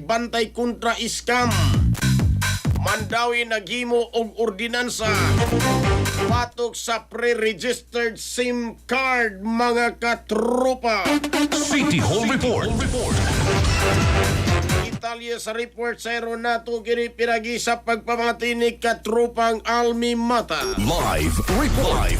bantay kontra scam. Mandawi naghimo og ordinansa patok sa pre-registered SIM card mga katropa. City Hall Report. Italya sa report sa Renato kini piragi sa pagpamati ni katropang Almi Mata. Live report.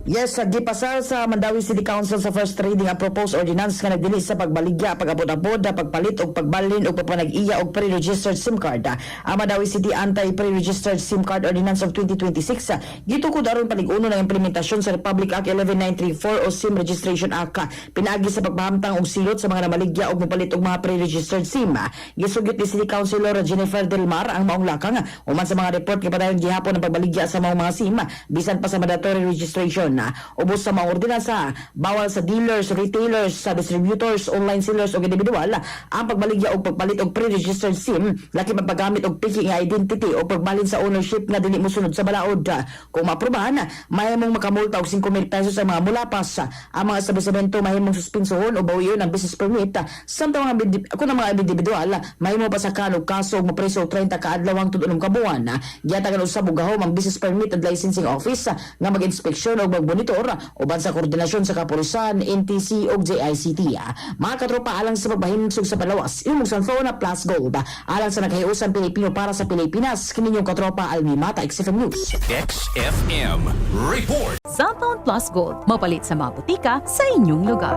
Yes, gipasal sa Mandawi City Council sa first reading ang proposed ordinance nga nagdili sa pagbaligya, pag-abot-abot, pagpalit og pagbalin og papanag-iya og pre-registered SIM card. Ang Mandawi City Anti-Pre-Registered SIM Card Ordinance of 2026 gitukod aron paliguno ng implementasyon sa Republic Act 11934 o SIM Registration Act. Pinaagi sa pagpahamtang og silot sa mga namaligya og mopalit og mga pre-registered SIM. Gisugyot ni City Councilor Jennifer Del Mar ang maong lakang uman sa mga report kay padayon gihapon ang pagbaligya sa mga SIM bisan pa sa mandatory registration. Ubos sa mga ordinansa, bawal sa dealers, retailers, sa distributors, online sellers o individual ang pagbaligya o pagpalit og pre-registered SIM laki paggamit og piki nga identity o pagbalin sa ownership nga dili mosunod sa balaod. Kung maaprubahan, mahimong makamulta og 5,000 pesos ang mga mulapas. Ang mga establishmento mahimong suspensohon o bawiyon ang business permit. Samtang kung ang mga individual mahimong pasakan og kaso og mapreso 30 ka adlaw ang tudunom ka buwan. Giyatagan usab og gahom ang business permit and licensing office nga mag-inspeksyon og monitor uban sa koordinasyon sa kapulisan, NTC ug JICT. Mga katropa, alang sa pagbahinsog sa palawas, imong Sanfona Plus Gold. Alang sa naghiusan Pilipino para sa Pilipinas, kininyong katropa Almi Mata, XFM News. XFM Report. Cellphone Plus Gold. Mapalit sa mga butika sa inyong lugar.